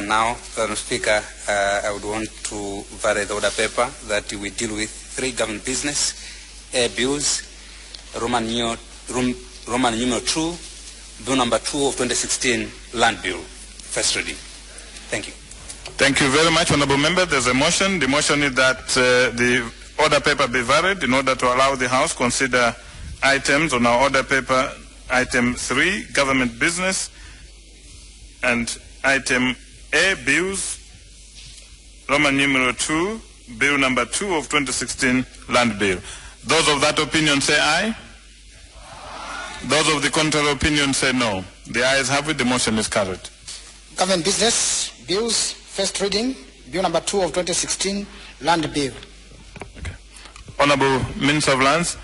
And now, Madam Speaker, I would want to vary the order paper that we deal with 3 government business, air bills, Roman numeral 2, bill number 2 of 2016, land bill. First reading. Thank you. Thank you very much, Honourable Member. There's a motion. The motion is that the order paper be varied in order to allow the House consider items on our order paper, item 3, government business, and item A, bills, Roman numeral 2, bill number 2 of 2016, land bill. Those of that opinion say aye. Those of the contrary opinion say no. The ayes have it. The motion is carried. Government business, bills, first reading, bill number 2 of 2016, land bill. Okay. Honourable Minister of Lands,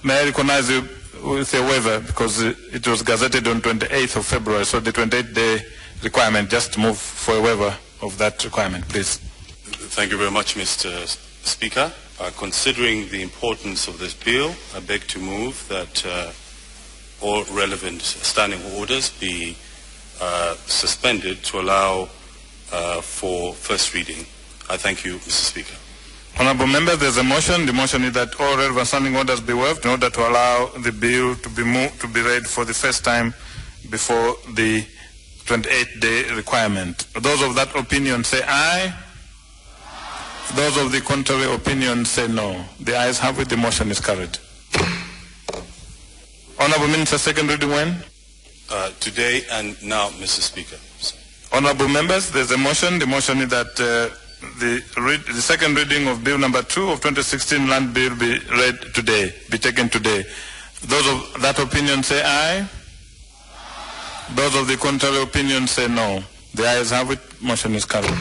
may I recognize you with a waiver because it was gazetted on 28th of February, so the 28-day requirement, just move for a waiver of that requirement, please. Thank you very much, Mr. Speaker. Considering the importance of this bill, I beg to move that all relevant standing orders be suspended to allow for first reading. I thank you, Mr. Speaker. Honourable members, there's a motion. The motion is that all relevant standing orders be waived in order to allow the bill to be read for the first time before the 28-day requirement. Those of that opinion say aye. Those of the contrary opinion say no. The ayes have it. The motion is carried. Honourable Minister, second reading when? Today and now, Mr. Speaker. Honourable members, there's a motion. The motion is that the second reading of bill number 2 of 2016 land bill be read today, be taken today. Those of that opinion say aye. Those of the contrary opinion say no. The ayes have it. Motion is carried.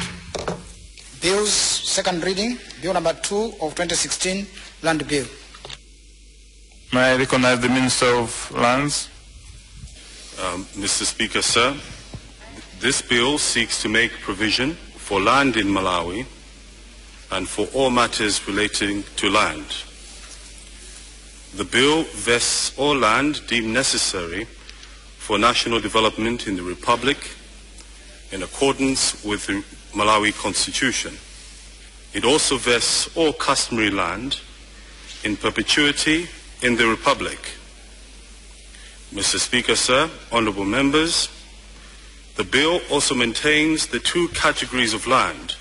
Bills, second reading, bill number 2 of 2016, land bill. May I recognize the Minister of Lands? Mr. Speaker, sir, this bill seeks to make provision for land in Malawi and for all matters relating to land. The bill vests all land deemed necessary for national development in the Republic in accordance with the Malawi Constitution. It also vests all customary land in perpetuity in the Republic. Mr. Speaker, sir, honourable members, the bill also maintains the 2 categories of land,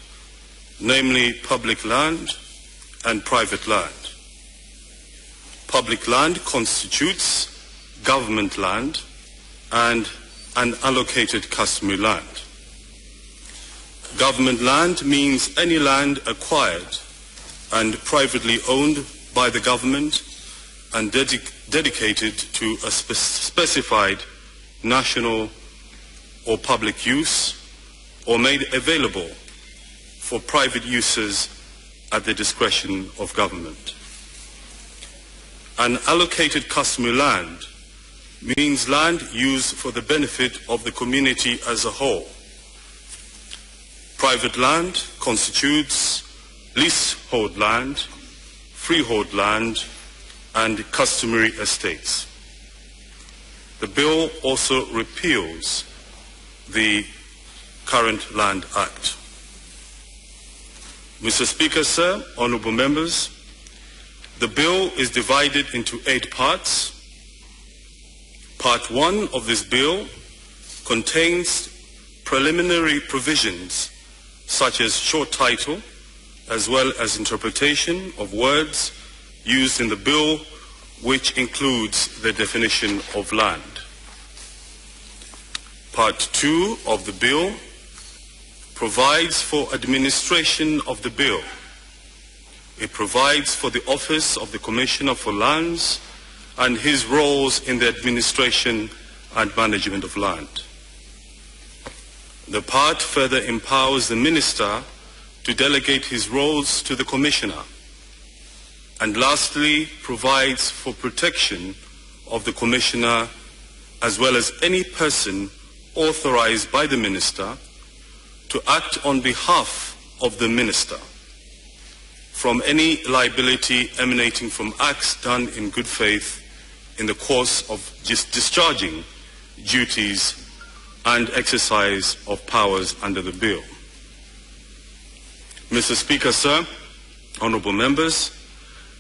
namely public land and private land. Public land constitutes government land and unallocated customary land. Government land means any land acquired and privately owned by the government and dedicated to a specified national or public use or made available for private uses at the discretion of government. Unallocated customary land means land used for the benefit of the community as a whole. Private land constitutes leasehold land, freehold land, and customary estates. The bill also repeals the current Land Act. Mr. Speaker, sir, honourable members, the bill is divided into 8 parts. Part 1 of this bill contains preliminary provisions such as short title, as well as interpretation of words used in the bill, which includes the definition of land. Part 2 of the bill provides for administration of the bill. It provides for the office of the Commissioner for Lands and his roles in the administration and management of land. The part further empowers the Minister to delegate his roles to the Commissioner, and lastly provides for protection of the Commissioner as well as any person authorized by the Minister to act on behalf of the Minister from any liability emanating from acts done in good faith in the course of discharging duties and exercise of powers under the bill. Mr. Speaker, sir, honorable members,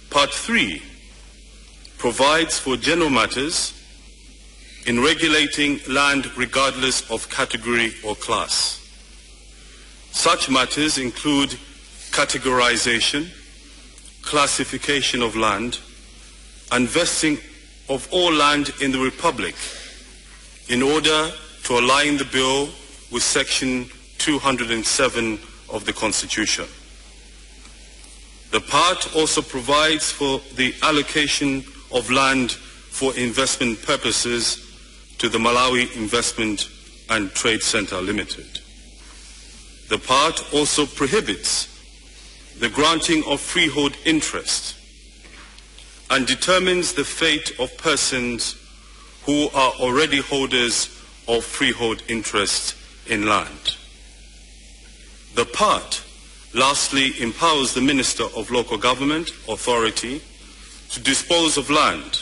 Part 3 provides for general matters in regulating land regardless of category or class. Such matters include categorization, classification of land, and vesting of all land in the Republic in order to align the bill with Section 207 of the Constitution. The part also provides for the allocation of land for investment purposes to the Malawi Investment and Trade Center Limited. The part also prohibits the granting of freehold interest and determines the fate of persons who are already holders of freehold interest in land. The part lastly empowers the Minister of Local Government Authority to dispose of land,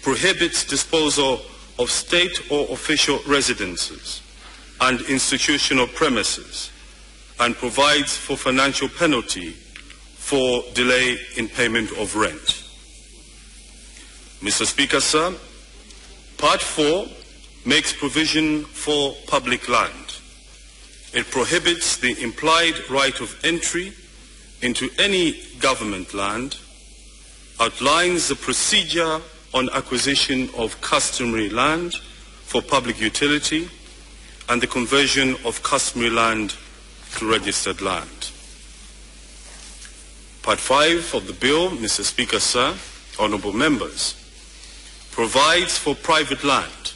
prohibits disposal of state or official residences and institutional premises, and provides for financial penalty for delay in payment of rent. Mr. Speaker, sir, Part 4 makes provision for public land. It prohibits the implied right of entry into any government land, outlines the procedure on acquisition of customary land for public utility, and the conversion of customary land to registered land. Part 5 of the bill, Mr. Speaker, sir, honorable members, provides for private land.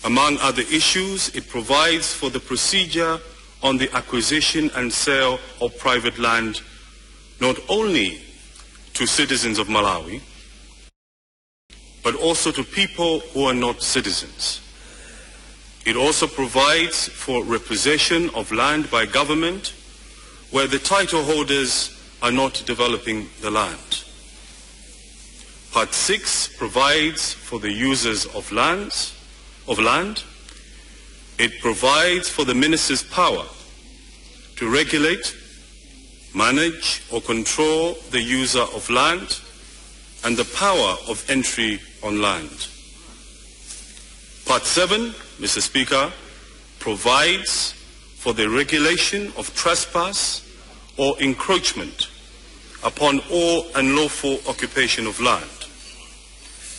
Among other issues, it provides for the procedure on the acquisition and sale of private land not only to citizens of Malawi, but also to people who are not citizens. It also provides for repossession of land by government where the title holders are not developing the land. Part 6 provides for the users of land. It provides for the minister's power to regulate, manage, or control the user of land and the power of entry on land. Part 7, Mr. Speaker, provides for the regulation of trespass or encroachment upon all unlawful occupation of land.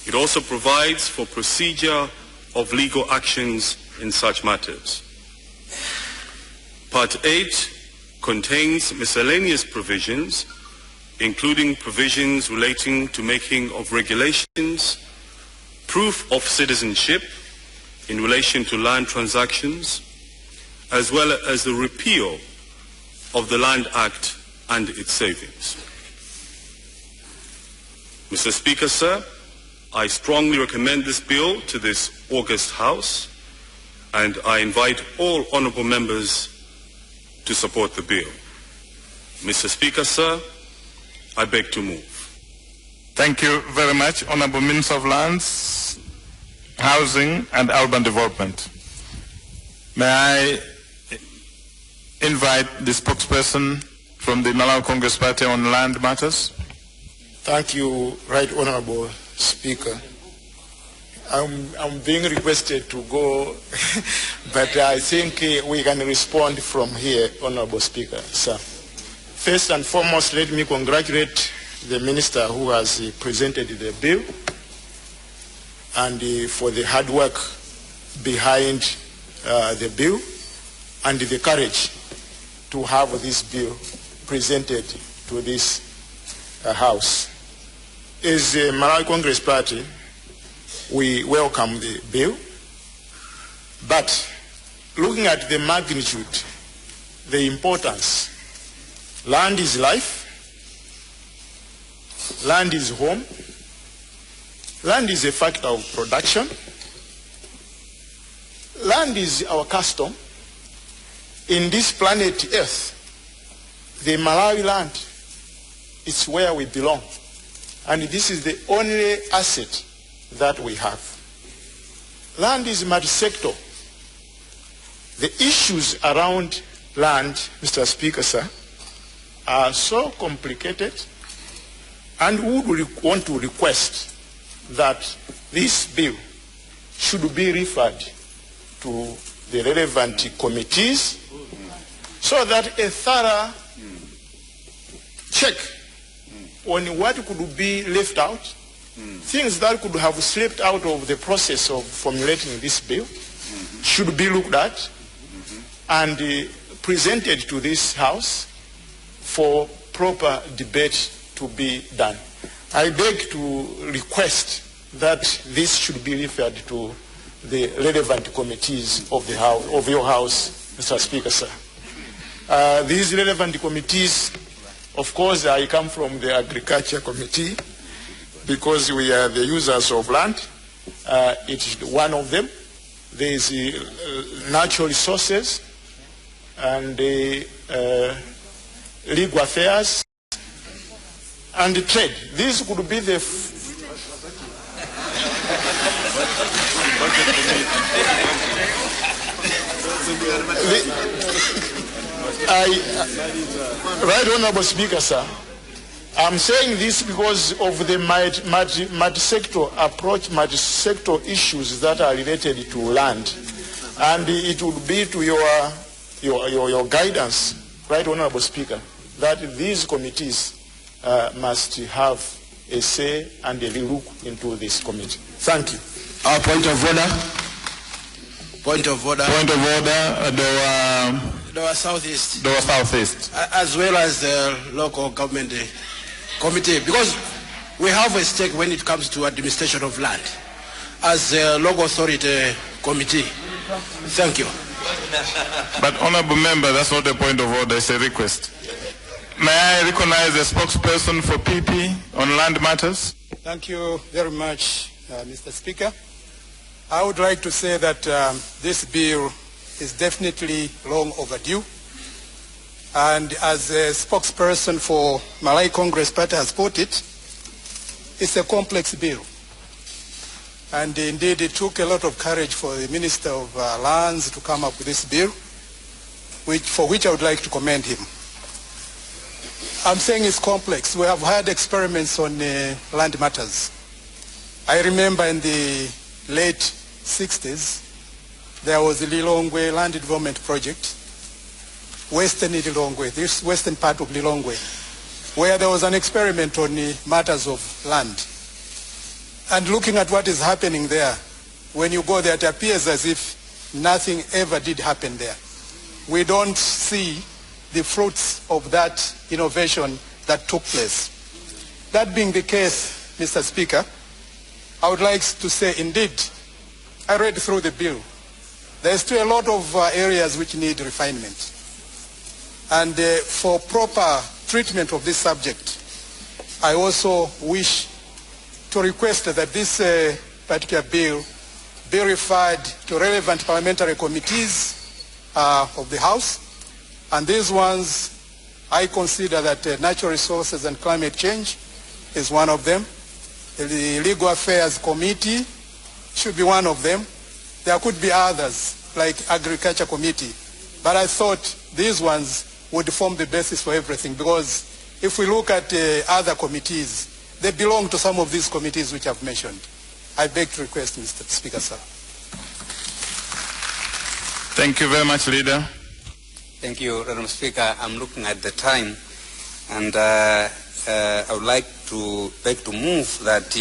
It also provides for procedure of legal actions in such matters. Part 8 contains miscellaneous provisions, including provisions relating to making of regulations, proof of citizenship in relation to land transactions, as well as the repeal of the Land Act and its savings. Mr. Speaker, sir, I strongly recommend this bill to this august House, and I invite all honourable members to support the bill. Mr. Speaker, sir, I beg to move. Thank you very much, Honourable Minister of Lands, Housing and Urban Development. May I invite the spokesperson from the Malawi Congress Party on land matters? Thank you, Right Honourable Speaker. I'm being requested to go, but I think we can respond from here, Honourable Speaker. Sir. First and foremost, let me congratulate the Minister who has presented the bill and for the hard work behind the bill and the courage to have this bill presented to this House. As the Malawi Congress Party, we welcome the bill, but looking at the magnitude, the importance, land is life, land is home, land is a factor of production, land is our custom. In this planet Earth, the Malawi land is where we belong. And this is the only asset that we have. Land is multi-sector. The issues around land, Mr. Speaker, sir, are so complicated, and we would want to request that this bill should be referred to the relevant committees so that a thorough check on what could be left out, things that could have slipped out of the process of formulating this bill should be looked at and presented to this House for proper debate to be done. I beg to request that this should be referred to the relevant committees of the House, of your House, Mr. Speaker, sir. These relevant committees, of course, I come from the Agriculture Committee because we are the users of land. It's one of them. There is natural resources and legal affairs and trade. This could be the Right Honorable Speaker, sir, I'm saying this because of the multi-sector approach, multi-sector issues that are related to land, and it would be to your guidance, Right Honorable Speaker, that these committees must have a say and a look into this committee. Thank you. Our point of order. Point of order. Point of order. Dowa Southeast. Dowa Southeast. As well as the local government committee, because we have a stake when it comes to administration of land as a local authority committee. Thank you. But honorable member, that's not a point of order, it's a request. May I recognize the spokesperson for PP on land matters? Thank you very much, Mr. Speaker. I would like to say that this bill is definitely long overdue. And as a spokesperson for Malawi Congress Party has put it, it's a complex bill. And indeed, it took a lot of courage for the Minister of Lands to come up with this bill, for which I would like to commend him. I'm saying it's complex. We have had experiments on land matters. I remember in the late 60s, there was the Lilongwe Land Development Project, Western Lilongwe, this western part of Lilongwe, where there was an experiment on matters of land. And looking at what is happening there, when you go there, it appears as if nothing ever did happen there. We don't see the fruits of that innovation that took place. That being the case, Mr. Speaker, I would like to say, indeed, I read through the bill. There's still a lot of areas which need refinement. And for proper treatment of this subject, I also wish to request that this particular bill be referred to relevant parliamentary committees of the House. And these ones, I consider that natural resources and climate change is one of them. The Legal Affairs Committee should be one of them. There could be others, like Agriculture Committee. But I thought these ones would form the basis for everything, because if we look at other committees, they belong to some of these committees which I've mentioned. I beg to request, Mr. Speaker, sir. Thank you very much, Leader. Thank you, Madam Speaker. I'm looking at the time, and I would like to beg to move that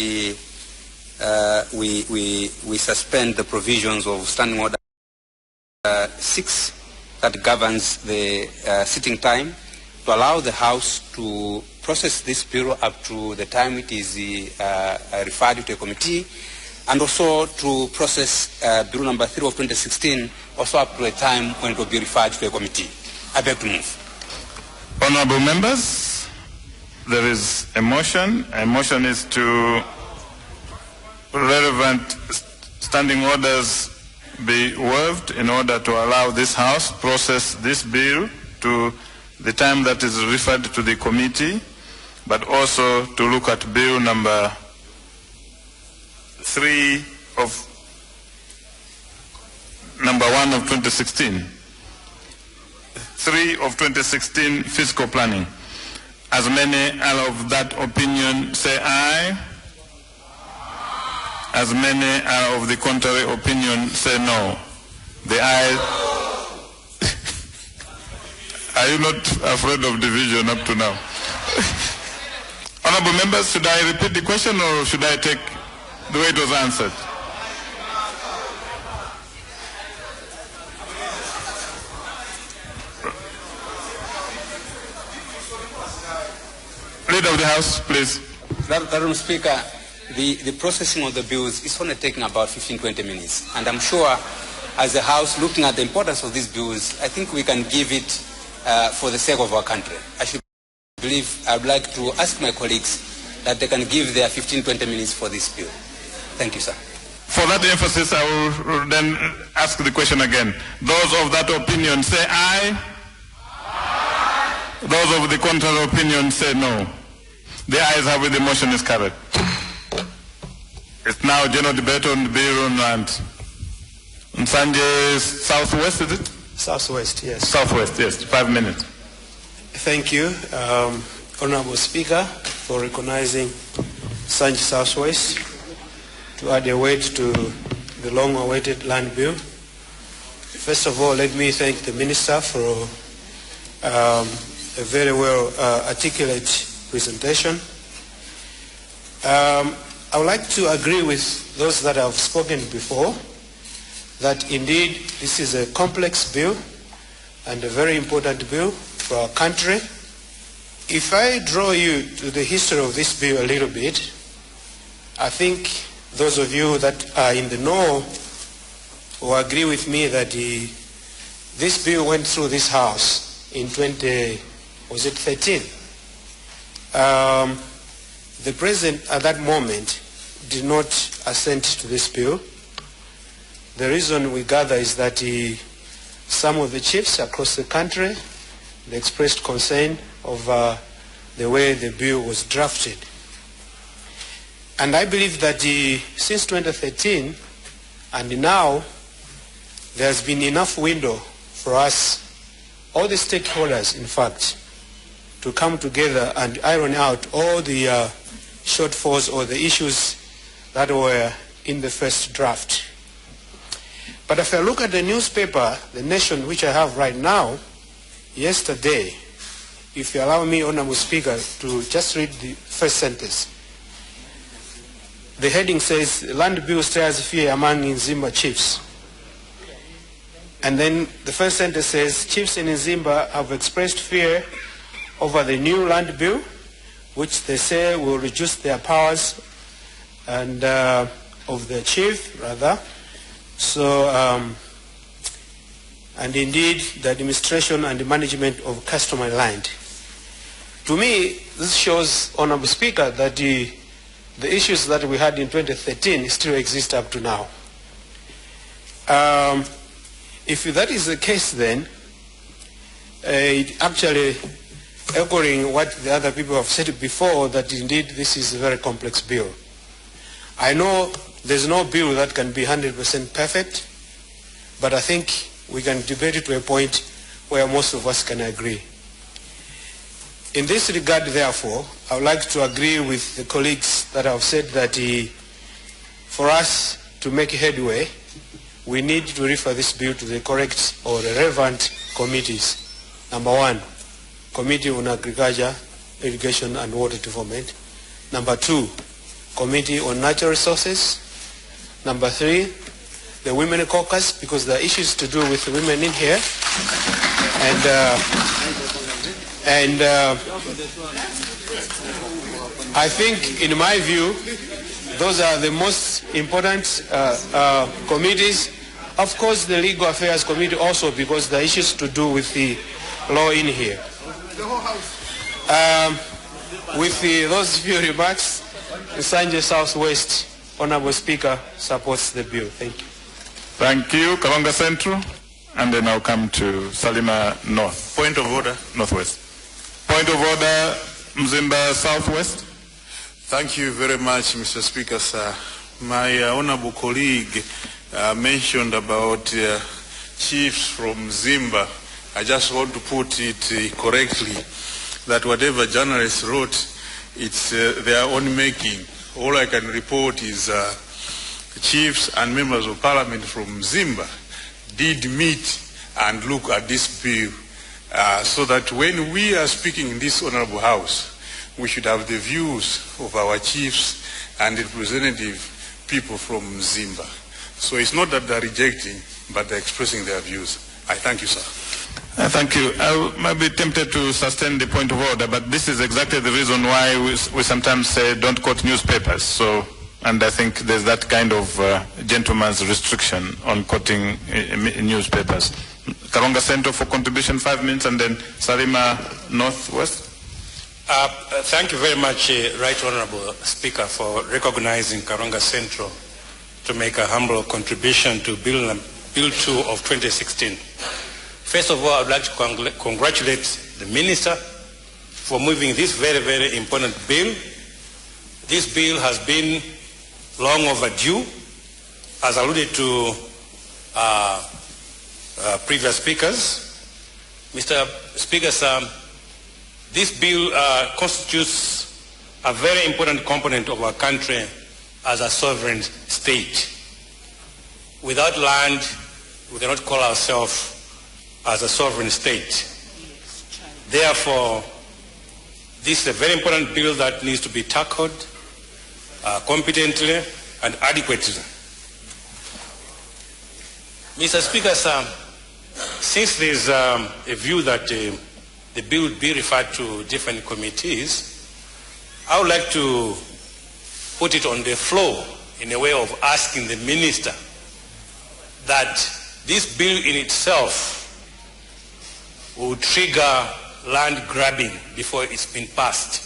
we suspend the provisions of Standing Order 6 that governs the sitting time, to allow the House to process this bill up to the time it is referred to a committee, and also to process Bill number 3 of 2016 also up to a time when it will be referred to a committee. I beg to move. Honorable members, there is a motion. A motion is to relevant standing orders be waived in order to allow this House process this bill to the time that is referred to the committee, but also to look at Bill number 1 of of 2016. 3 of 2016 fiscal planning. As many are of that opinion, say aye. As many are of the contrary opinion, say no. The ayes. Are you not afraid of division up to now? Honorable members, should I repeat the question or should I take the way it was answered? Leader of the House, please. Madam Speaker, the processing of the bills is only taking about 15-20 minutes. And I'm sure as a House, looking at the importance of these bills, I think we can give it for the sake of our country. I'd like to ask my colleagues that they can give their 15-20 minutes for this bill. Thank you, sir. For that emphasis, I will then ask the question again. Those of that opinion say aye. Aye. Those of the contrary opinion say no. The ayes have it, the motion is carried. It's now general debate on the bill on land. Nsanje Southwest, is it? Southwest, yes. Southwest, yes. 5 minutes. Thank you, Honorable Speaker, for recognizing Nsanje Southwest to add a weight to the long-awaited land bill. First of all, let me thank the Minister for a very well articulate presentation. I would like to agree with those that have spoken before that indeed this is a complex bill and a very important bill for our country. If I draw you to the history of this bill a little bit, I think those of you that are in the know will agree with me that this bill went through this House in 2013. The President at that moment did not assent to this bill. The reason we gather is that some of the chiefs across the country they expressed concern over the way the bill was drafted. And I believe that since 2013 and now there's been enough window for us, all the stakeholders in fact, to come together and iron out all the shortfalls or the issues that were in the first draft. But if I look at the newspaper, The Nation, which I have right now, yesterday, if you allow me, Honorable Speaker, to just read the first sentence. The heading says, Land Bill stirs fear among Nzimba chiefs. And then the first sentence says, chiefs in Nzimba have expressed fear over the new land bill, which they say will reduce their powers and of the chief, rather. So, and indeed, the administration and the management of customary land. To me, this shows, Honorable Speaker, that the issues that we had in 2013 still exist up to now. If that is the case, then it actually echoing what the other people have said before, that indeed this is a very complex bill. I know there's no bill that can be 100% perfect, but I think we can debate it to a point where most of us can agree. In this regard, therefore, I would like to agree with the colleagues that have said that for us to make headway, we need to refer this bill to the correct or relevant committees. Number one, Committee on Agriculture, Irrigation and Water Development. Number two, Committee on Natural Resources. Number three, the Women Caucus, because there are issues to do with the women in here. And I think, in my view, those are the most important committees. Of course, the Legal Affairs Committee also, because there are issues to do with the law in here. With those few remarks, Nsanje Southwest, Honorable Speaker, supports the bill. Thank you. Thank you. Kalonga Central. And then I'll come to Salima North. Point of order. Northwest. Point of order, Mzimba Southwest. Thank you very much, Mr. Speaker, sir. My honorable colleague mentioned about chiefs from Zimba, I just want to put it correctly that whatever journalists wrote, it's their own making. All I can report is chiefs and members of parliament from Zimba did meet and look at this bill so that when we are speaking in this honorable house, we should have the views of our chiefs and representative people from Zimba. So it's not that they're rejecting, but they're expressing their views. I thank you, sir. Thank you. I might be tempted to sustain the point of order, but this is exactly the reason why we sometimes say don't quote newspapers. So, and I think there's that kind of gentleman's restriction on quoting newspapers. Karonga Central for contribution, 5 minutes, and then Salima Northwest. Thank you very much, Right Honorable Speaker, for recognizing Karonga Central to make a humble contribution to Bill 2 of 2016. First of all, I would like to congratulate the Minister for moving this very, very important bill. This bill has been long overdue, as alluded to previous speakers. Mr. Speaker, sir, this bill constitutes a very important component of our country as a sovereign state. Without land, we cannot call ourselves as a sovereign state. Therefore, this is a very important bill that needs to be tackled competently and adequately. Mr. Speaker, sir, since there is a view that the bill will be referred to different committees, I would like to put it on the floor in a way of asking the Minister that this bill in itself will trigger land grabbing before it's been passed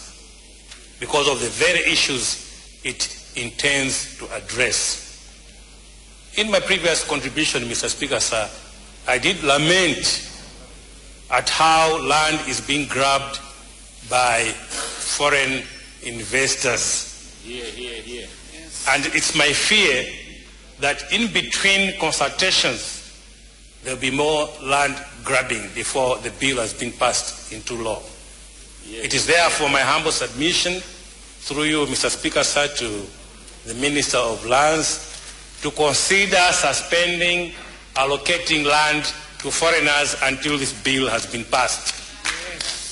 because of the very issues it intends to address. In my previous contribution, Mr. Speaker, sir, I did lament at how land is being grabbed by foreign investors. Yes. And it's my fear that in between consultations, there will be more land grabbing before the bill has been passed into law. Yes. It is therefore my humble submission through you, Mr. Speaker, sir, to the Minister of Lands to consider suspending allocating land to foreigners until this bill has been passed. Yes.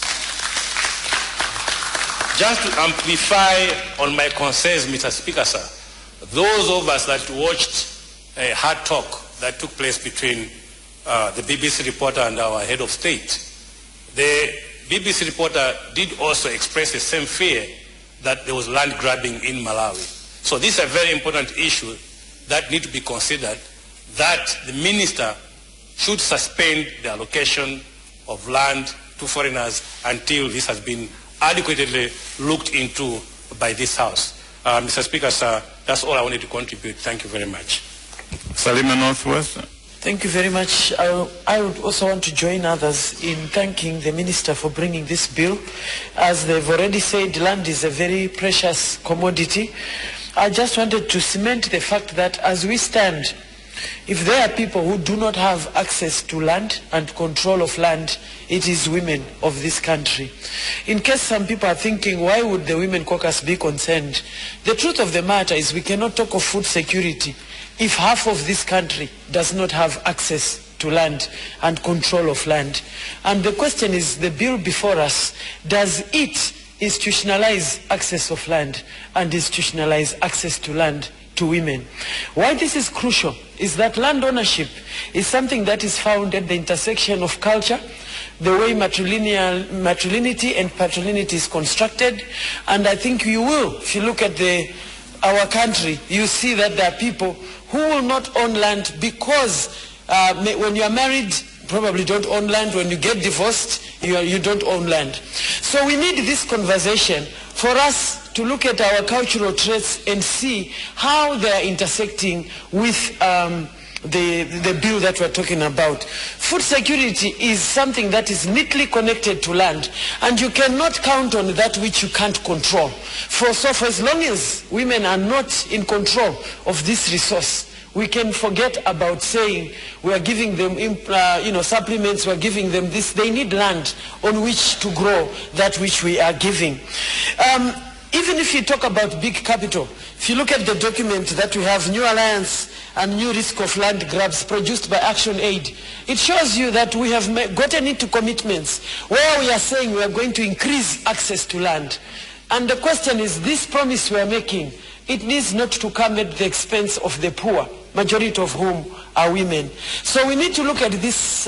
Just to amplify on my concerns, Mr. Speaker, sir, those of us that watched a hard talk that took place between the BBC reporter and our head of state, the BBC reporter did also express the same fear that there was land grabbing in Malawi. So this is a very important issue that needs to be considered, that the minister should suspend the allocation of land to foreigners until this has been adequately looked into by this House. Mr. Speaker, sir, that's all I wanted to contribute. Thank you very much. Salima Northwest. Thank you very much. I would also want to join others in thanking the Minister for bringing this bill. As they've already said, land is a very precious commodity. I just wanted to cement the fact that as we stand, if there are people who do not have access to land and control of land, it is women of this country. In case some people are thinking, why would the Women Caucus be concerned? The truth of the matter is we cannot talk of food security if half of this country does not have access to land and control of land. And the question is, the bill before us, does it institutionalize access of land and institutionalize access to land to women? Why this is crucial is that land ownership is something that is found at the intersection of culture, the way matrilineity and patrilineity is constructed. And I think you will, if you look at our country, you see that there are people who will not own land because when you are married, probably don't own land. When you get divorced, you don't own land. So we need this conversation for us to look at our cultural traits and see how they are intersecting with the bill that we're talking about. Food security is something that is neatly connected to land, and you cannot count on that which you can't control. For as long as women are not in control of this resource, We can forget about saying we are giving them supplements, we are giving them this. They need land on which to grow that which we are giving. Even if you talk about big capital, if you look at the document that we have, New Alliance and New Risk of Land Grabs produced by Action Aid, it shows you that we have gotten into commitments where we are saying we are going to increase access to land. And the question is, this promise we are making, it needs not to come at the expense of the poor, majority of whom are women. So we need to look at this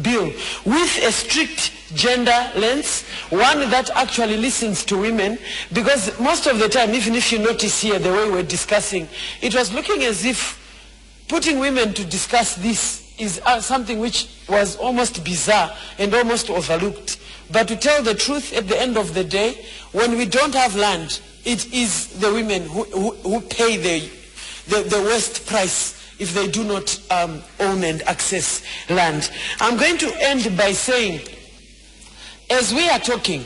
bill with a strict gender lens, one that actually listens to women, because most of the time, even if you notice here the way we're discussing, it was looking as if putting women to discuss this is something which was almost bizarre and almost overlooked. But to tell the truth, at the end of the day, when we don't have land, it is the women who pay the worst price if they do not own and access land. I'm going to end by saying, as we are talking,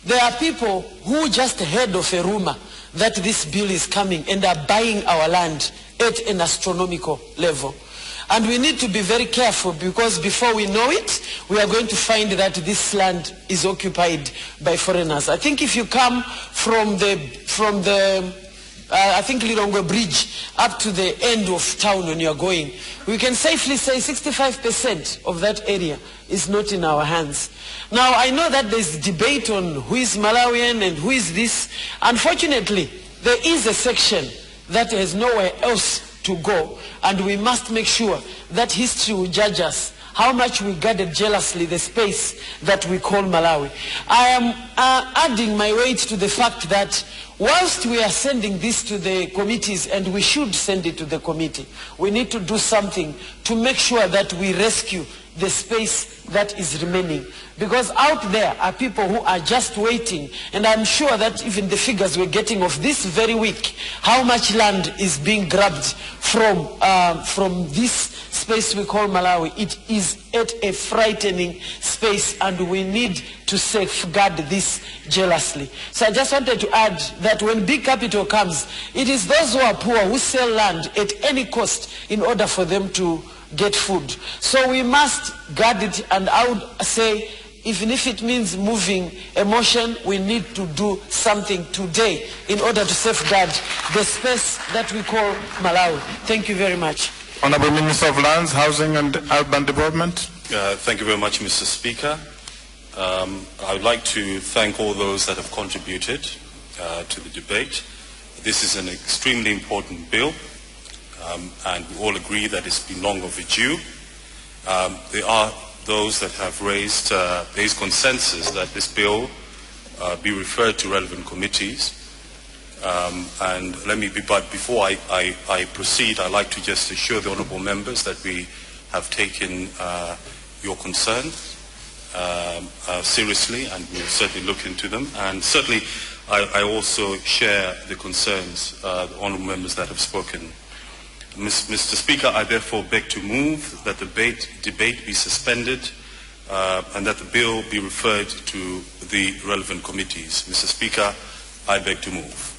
there are people who just heard of a rumor that this bill is coming and are buying our land at an astronomical level. And we need to be very careful, because before we know it, we are going to find that this land is occupied by foreigners. I think if you come from the I think Lilongwe Bridge up to the end of town when you are going, we can safely say 65% of that area is not in our hands. Now, I know that there's debate on who is Malawian and who is this. Unfortunately, there is a section that has nowhere else to go, and we must make sure that history will judge us how much we guarded jealously the space that we call Malawi. I am adding my weight to the fact that whilst we are sending this to the committees, and we should send it to the committee, we need to do something to make sure that we rescue the space that is remaining. Because out there are people who are just waiting, and I'm sure that even the figures we're getting of this very week, how much land is being grabbed from this space we call Malawi, it is at a frightening space, and we need to safeguard this jealously. So I just wanted to add that when big capital comes, it is those who are poor who sell land at any cost in order for them to get food. So we must guard it, and I would say, even if it means moving a motion, we need to do something today in order to safeguard the space that we call Malawi. Thank you very much. Honourable Minister of Lands, Housing and Urban Development. Thank you very much, Mr. Speaker. I would like to thank all those that have contributed to the debate. This is an extremely important bill, and we all agree that it's been long overdue. There are those that have raised consensus that this bill be referred to relevant committees. But before I proceed, I'd like to just assure the honourable members that we have taken your concerns seriously, and we'll certainly look into them. And certainly, I also share the concerns the honourable members that have spoken. Mr. Speaker, I therefore beg to move that the debate be suspended and that the bill be referred to the relevant committees. Mr. Speaker, I beg to move.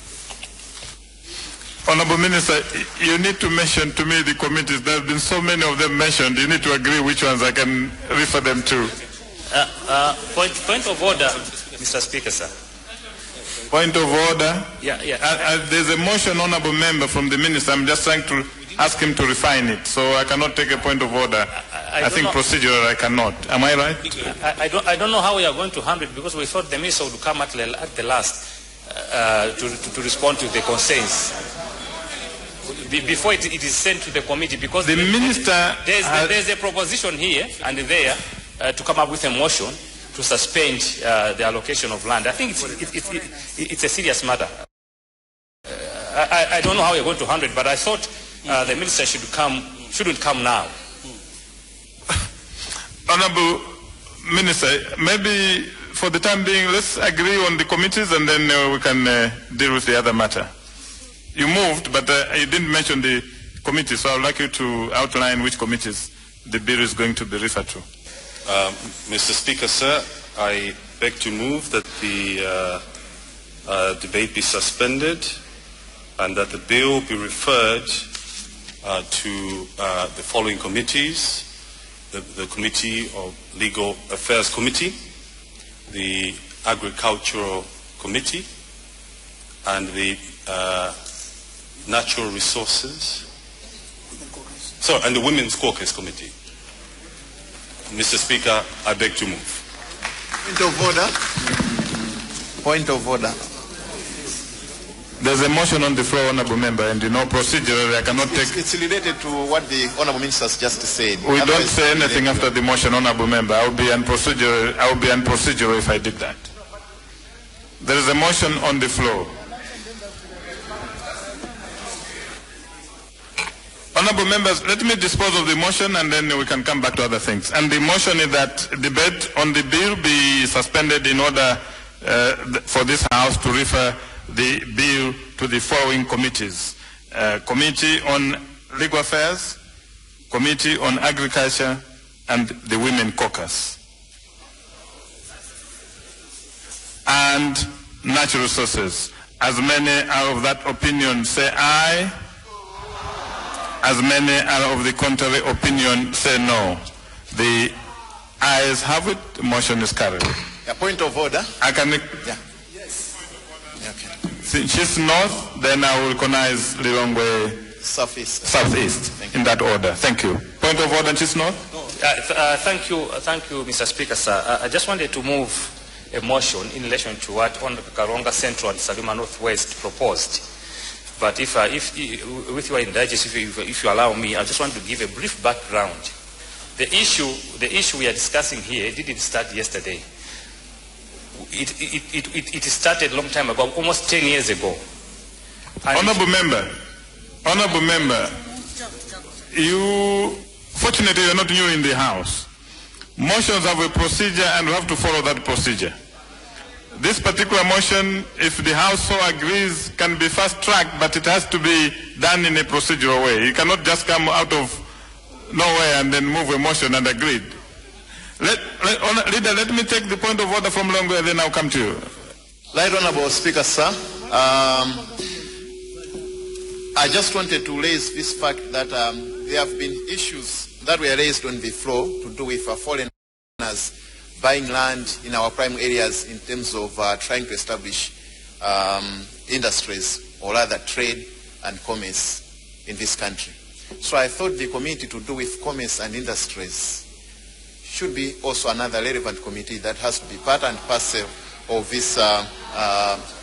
Honourable Minister, you need to mention to me the committees. There have been so many of them mentioned. You need to agree which ones I can refer them to. Point of order, Mr. Speaker, sir. Point of order? Yeah. There's a motion, Honourable Member, from the Minister. I'm just trying to ask him to refine it. So I cannot take a point of order. I think procedural I cannot. Am I right? I don't know how we are going to handle it, because we thought the Minister would come at the last to respond to the concerns before it is sent to the committee, because the Minister there's a proposition here and there to come up with a motion to suspend the allocation of land. I think it's a serious matter. I don't know how we're going to handle it, but I thought the Minister shouldn't come now. Honourable Minister, maybe for the time being, let's agree on the committees, and then we can deal with the other matter. You moved, but you didn't mention the committees, so I would like you to outline which committees the bill is going to be referred to. Mr. Speaker, sir, I beg to move that the debate be suspended and that the bill be referred to the following committees: the Committee of Legal Affairs Committee, the Agricultural Committee, and the Natural Resources, and the Women's Caucus Committee. Mr. Speaker, I beg to move. Point of order. Point of order. There's a motion on the floor, Honourable Member, and you know procedurally I cannot take... It's related to what the Honourable Minister has just said. We don't say anything after the motion, Honourable Member. I would be unprocedural if I did that. There is a motion on the floor. Honourable Members, let me dispose of the motion and then we can come back to other things. And the motion is that debate on the bill be suspended in order for this House to refer the bill to the following committees: Committee on Legal Affairs, Committee on Agriculture, and the Women Caucus. And Natural Resources. As many are of that opinion, say aye. As many are of the contrary opinion, say no. The ayes have it. The motion is carried. A point of order. I can... Yeah. Okay. Since she's north, then I will recognize Lilongwe southeast in that order. Thank you. Point of order, she's north. Thank you, Mr. Speaker, sir. I just wanted to move a motion in relation to what Honorable Karonga Central and Salima Northwest proposed. But with your indulgence, if you allow me, I just want to give a brief background. The issue we are discussing here didn't start yesterday. It started a long time ago, almost 10 years ago. Honourable Member, fortunately you're not new in the House. Motions have a procedure and we have to follow that procedure. This particular motion, if the House so agrees, can be fast-tracked, but it has to be done in a procedural way. You cannot just come out of nowhere and then move a motion and agreed. Leader, let me take the point of order from Longwe, then I'll come to you. Right Honourable Speaker, sir. I just wanted to raise this fact that there have been issues that were raised on the floor to do with foreigners buying land in our prime areas in terms of trying to establish industries or rather trade and commerce in this country. So I thought the committee to do with commerce and industries should be also another relevant committee that has to be part and parcel of these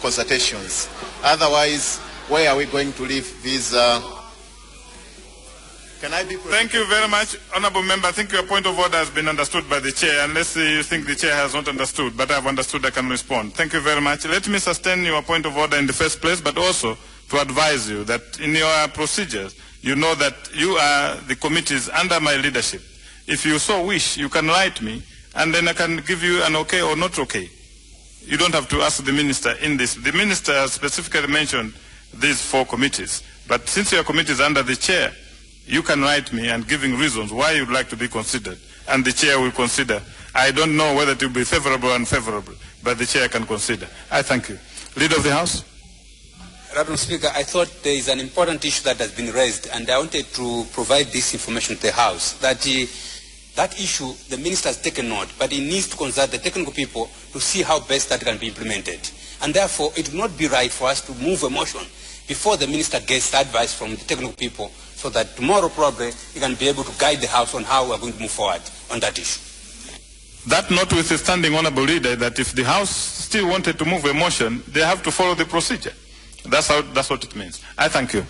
consultations. Otherwise, where are we going to leave these? Can I be? Thank you very much, Honourable Member. I think your point of order has been understood by the Chair, unless you think the Chair has not understood, but I have understood, I can respond. Thank you very much. Let me sustain your point of order in the first place, but also to advise you that in your procedures, you know that you are the committees under my leadership. If you so wish, you can write me, and then I can give you an okay or not okay. You don't have to ask the Minister in this. The Minister has specifically mentioned these 4 committees, but since your committee is under the Chair, you can write me and giving reasons why you'd like to be considered, and the Chair will consider. I don't know whether it will be favorable or unfavorable, but the Chair can consider. I thank you. Leader of the House. Madam Speaker, I thought there is an important issue that has been raised, and I wanted to provide this information to the House, that that issue, the Minister has taken note, but he needs to consult the technical people to see how best that can be implemented. And therefore, it would not be right for us to move a motion before the Minister gets advice from the technical people, so that tomorrow probably he can be able to guide the House on how we are going to move forward on that issue. That notwithstanding, Honourable Leader, that if the House still wanted to move a motion, they have to follow the procedure. That's what it means. I thank you.